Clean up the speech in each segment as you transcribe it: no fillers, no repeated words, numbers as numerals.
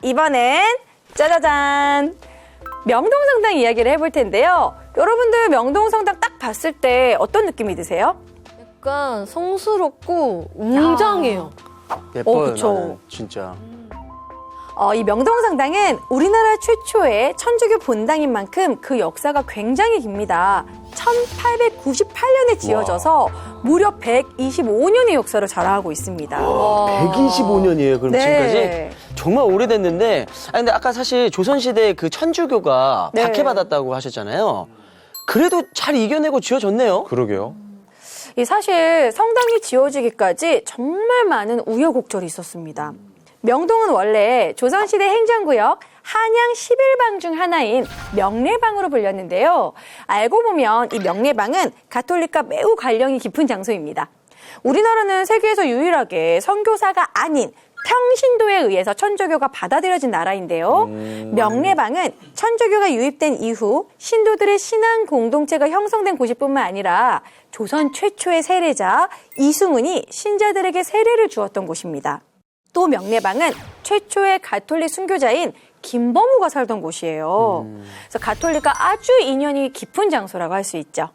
이번엔 짜자잔! 명동성당 이야기를 해볼 텐데요. 여러분들 명동성당 딱 봤을 때 어떤 느낌이 드세요? 약간 성스럽고 웅장해요. 예뻐요, 그쵸. 나는 진짜. 이 명동성당은 우리나라 최초의 천주교 본당인 만큼 그 역사가 굉장히 깁니다. 1898년에 지어져서 무려 125년의 역사를 자랑하고 있습니다. 125년이에요, 그럼 네. 지금까지? 정말 오래됐는데, 근데 아까 사실 조선시대에 그 천주교가 네. 박해받았다고 하셨잖아요. 그래도 잘 이겨내고 지어졌네요. 그러게요. 사실 성당이 지어지기까지 정말 많은 우여곡절이 있었습니다. 명동은 원래 조선시대 행정구역 한양 11방 중 하나인 명례방으로 불렸는데요. 알고 보면 이 명례방은 가톨릭과 매우 관련이 깊은 장소입니다. 우리나라는 세계에서 유일하게 선교사가 아닌 평신도에 의해서 천주교가 받아들여진 나라인데요. 명례방은 천주교가 유입된 이후 신도들의 신앙 공동체가 형성된 곳일뿐만 아니라 조선 최초의 세례자 이승훈이 신자들에게 세례를 주었던 곳입니다. 또 명례방은 최초의 가톨릭 순교자인 김범우가 살던 곳이에요. 그래서 가톨릭과 아주 인연이 깊은 장소라고 할 수 있죠.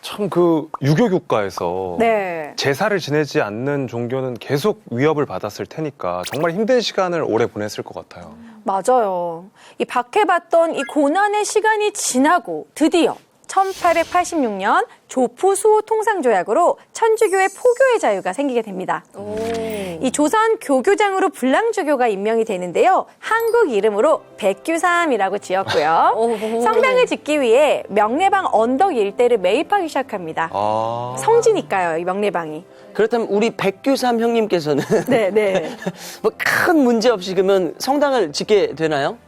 참 그 유교 국가에서 네. 제사를 지내지 않는 종교는 계속 위협을 받았을 테니까 정말 힘든 시간을 오래 보냈을 것 같아요. 맞아요. 이 박해받던 이 고난의 시간이 지나고 드디어 1886년 조포수호 통상조약으로 천주교의 포교의 자유가 생기게 됩니다. 이 조선 교교장으로 불랑주교가 임명이 되는데요. 한국 이름으로 백규삼이라고 지었고요. 성당을 짓기 위해 명례방 언덕 일대를 매입하기 시작합니다. 아. 성지니까요, 이 명례방이. 그렇다면 우리 백규삼 형님께서는 네. 뭐 큰 문제 없이 그러면 성당을 짓게 되나요?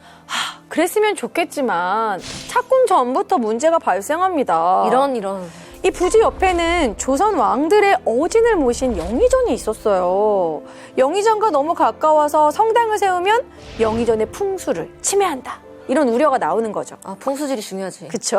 그랬으면 좋겠지만 착공 전부터 문제가 발생합니다. 이런. 이 부지 옆에는 조선 왕들의 어진을 모신 영의전이 있었어요. 영의전과 너무 가까워서 성당을 세우면 영의전의 풍수를 침해한다. 이런 우려가 나오는 거죠. 아, 풍수질이 중요하지. 그렇죠.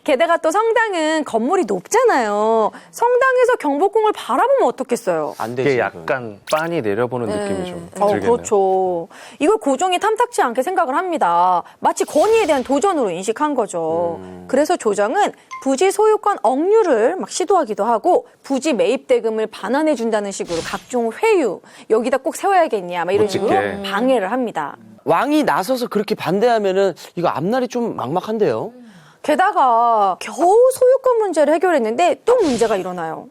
게다가 또 성당은 건물이 높잖아요. 성당에서 경복궁을 바라보면 어떻겠어요? 안 되지. 이게 약간 빤히 내려보는 느낌이 좀 들겠네요. 그렇죠. 이걸 고종이 탐탁치 않게 생각을 합니다. 마치 권위에 대한 도전으로 인식한 거죠. 그래서 조정은 부지 소유권 억류를 막 시도하기도 하고 부지 매입 대금을 반환해 준다는 식으로 각종 회유 여기다 꼭 세워야겠냐 막 이런 식으로 멋지게. 방해를 합니다. 왕이 나서서 그렇게 반대하면은 이거 앞날이 좀 막막한데요. 게다가 겨우 소유권 문제를 해결했는데 또 문제가 일어나요.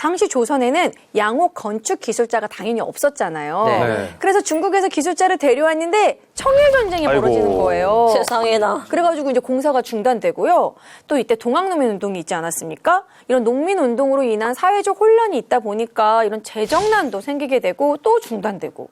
당시 조선에는 양호 건축 기술자가 당연히 없었잖아요. 네. 그래서 중국에서 기술자를 데려왔는데 청일 전쟁이 아이고. 벌어지는 거예요. 세상에나. 그래가지고 이제 공사가 중단되고요. 또 이때 동학농민 운동이 있지 않았습니까? 이런 농민 운동으로 인한 사회적 혼란이 있다 보니까 이런 재정난도 생기게 되고 또 중단되고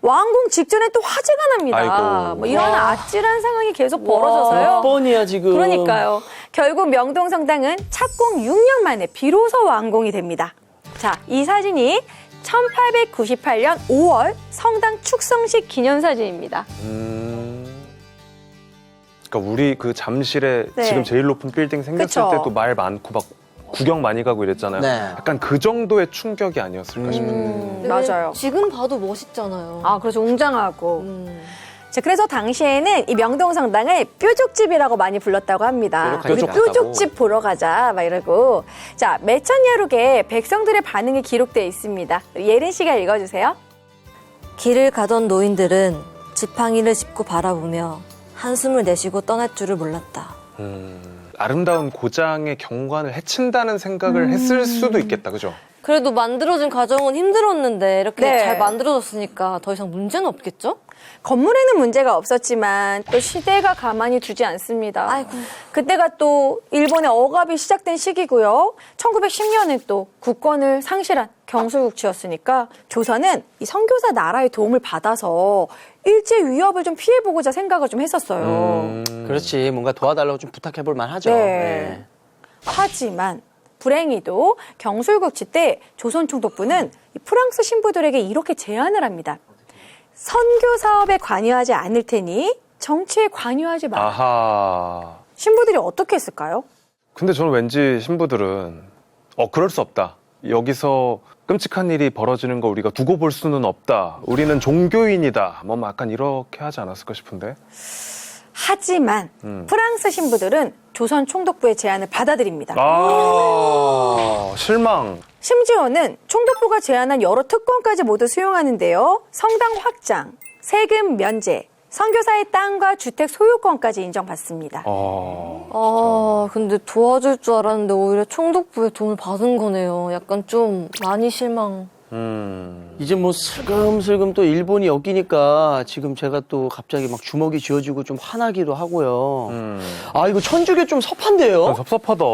왕궁 직전에 또 화재가 납니다. 아이고. 뭐 이런 아찔한 상황이 계속 벌어져서요. 몇 번이야 지금. 그러니까요. 결국 명동성당은 착공 6년 만에 비로소 완공이 됩니다. 자, 이 사진이 1898년 5월 성당 축성식 기념사진입니다. 그러니까 우리 그 잠실에 네. 지금 제일 높은 빌딩 생겼을 그쵸. 때도 말 많고 막 구경 많이 가고 이랬잖아요. 네. 약간 그 정도의 충격이 아니었을까 싶은데. 맞아요. 지금 봐도 멋있잖아요. 아, 그렇죠. 웅장하고. 자, 그래서 당시에는 이 명동성당을 뾰족집이라고 많이 불렀다고 합니다. 우리 뾰족하다고. 뾰족집 보러 가자, 막 이러고. 자, 매천야록에 백성들의 반응이 기록되어 있습니다. 예린 씨가 읽어주세요. 길을 가던 노인들은 지팡이를 짚고 바라보며 한숨을 내쉬고 떠날 줄을 몰랐다. 아름다운 고장의 경관을 해친다는 생각을 했을 수도 있겠다, 그죠? 그래도 만들어진 과정은 힘들었는데 이렇게 네. 잘 만들어졌으니까 더 이상 문제는 없겠죠? 건물에는 문제가 없었지만 또 시대가 가만히 두지 않습니다. 아이고. 그때가 또 일본의 억압이 시작된 시기고요. 1910년에 또 국권을 상실한 경술국치였으니까 조선은 이 선교사 나라의 도움을 받아서 일제 위협을 좀 피해보고자 생각을 좀 했었어요. 그렇지. 뭔가 도와달라고 좀 부탁해볼 만하죠. 네. 하지만 불행히도 경술국치 때 조선 총독부는 이 프랑스 신부들에게 이렇게 제안을 합니다. 선교 사업에 관여하지 않을 테니 정치에 관여하지 마라. 아하. 신부들이 어떻게 했을까요? 근데 저는 왠지 신부들은 그럴 수 없다. 여기서 끔찍한 일이 벌어지는 거 우리가 두고 볼 수는 없다. 우리는 종교인이다. 뭐 약간 이렇게 하지 않았을까 싶은데. 하지만 프랑스 신부들은 조선 총독부의 제안을 받아들입니다. 아, 실망. 심지어는 총독부가 제안한 여러 특권까지 모두 수용하는데요. 성당 확장, 세금 면제, 선교사의 땅과 주택 소유권까지 인정받습니다. 근데 도와줄 줄 알았는데 오히려 총독부의 도움을 받은 거네요. 약간 좀 많이 실망. 이제 뭐 슬금슬금 또 일본이 엮이니까 지금 제가 또 갑자기 막 주먹이 쥐어지고 좀 화나기도 하고요. 아, 이거 천주교 좀 섭한데요? 섭섭하다.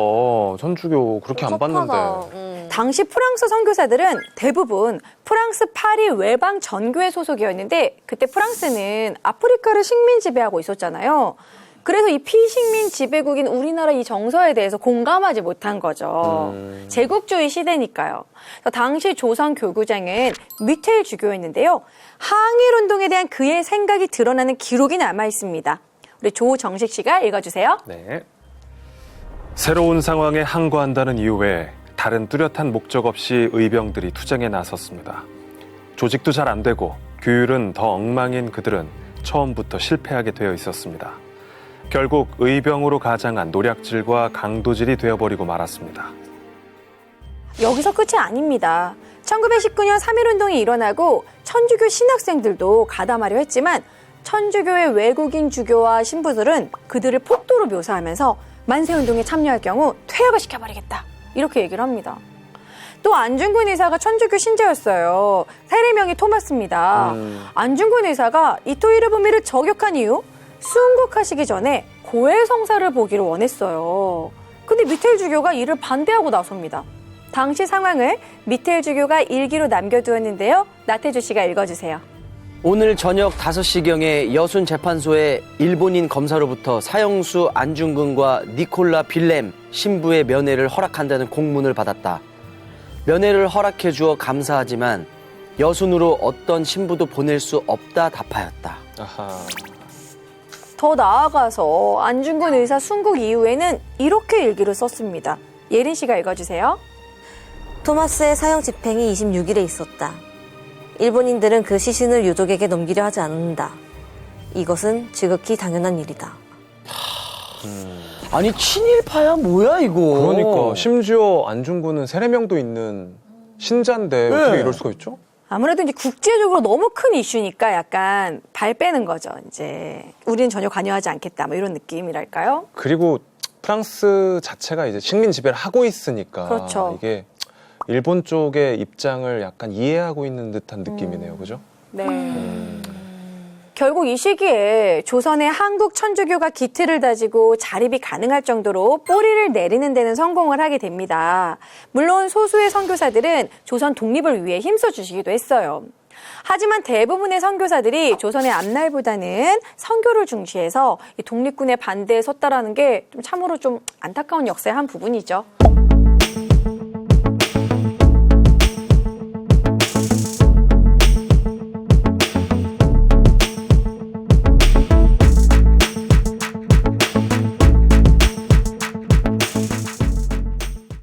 천주교 그렇게 안 받는데. 당시 프랑스 선교사들은 대부분 프랑스 파리 외방 전교회 소속이었는데 그때 프랑스는 아프리카를 식민 지배하고 있었잖아요. 그래서 이 피식민 지배국인 우리나라 이 정서에 대해서 공감하지 못한 거죠. 제국주의 시대니까요. 그래서 당시 조선 교구장은 미테일 주교였는데요. 항일 운동에 대한 그의 생각이 드러나는 기록이 남아 있습니다. 우리 조정식 씨가 읽어주세요. 네. 새로운 상황에 항거한다는 이유 외에 다른 뚜렷한 목적 없이 의병들이 투쟁에 나섰습니다. 조직도 잘 안 되고 규율은 더 엉망인 그들은 처음부터 실패하게 되어 있었습니다. 결국 의병으로 가장한 노략질과 강도질이 되어버리고 말았습니다. 여기서 끝이 아닙니다. 1919년 3.1운동이 일어나고 천주교 신학생들도 가담하려 했지만 천주교의 외국인 주교와 신부들은 그들을 폭도로 묘사하면서 만세운동에 참여할 경우 퇴학을 시켜버리겠다. 이렇게 얘기를 합니다. 또 안중근 의사가 천주교 신자였어요. 세례명이 토마스입니다. 안중근 의사가 이토 히로부미를 저격한 이유? 순국하시기 전에 고해성사를 보기를 원했어요. 근데 미테일 주교가 이를 반대하고 나섭니다. 당시 상황을 미테일 주교가 일기로 남겨두었는데요. 나태주 씨가 읽어주세요. 오늘 저녁 5시경에 여순 재판소에 일본인 검사로부터 사형수 안중근과 니콜라 빌렘 신부의 면회를 허락한다는 공문을 받았다. 면회를 허락해 주어 감사하지만 여순으로 어떤 신부도 보낼 수 없다 답하였다. 아하. 더 나아가서 안중근 의사 순국 이후에는 이렇게 일기를 썼습니다. 예린 씨가 읽어주세요. 토마스의 사형 집행이 26일에 있었다. 일본인들은 그 시신을 유족에게 넘기려 하지 않는다. 이것은 지극히 당연한 일이다. 아니 친일파야 뭐야 이거. 그러니까 심지어 안중근은 세례명도 있는 신자인데 어떻게 이럴 수가 있죠? 아무래도 이제 국제적으로 너무 큰 이슈니까 약간 발 빼는 거죠. 이제 우리는 전혀 관여하지 않겠다. 뭐 이런 느낌이랄까요? 그리고 프랑스 자체가 이제 식민 지배를 하고 있으니까 그렇죠. 이게 일본 쪽의 입장을 약간 이해하고 있는 듯한 느낌이네요. 그죠? 네. 결국 이 시기에 조선의 한국 천주교가 기틀을 다지고 자립이 가능할 정도로 뿌리를 내리는 데는 성공을 하게 됩니다. 물론 소수의 선교사들은 조선 독립을 위해 힘써주시기도 했어요. 하지만 대부분의 선교사들이 조선의 앞날보다는 선교를 중시해서 이 독립군의 반대에 섰다라는 게 좀 참으로 좀 안타까운 역사의 한 부분이죠.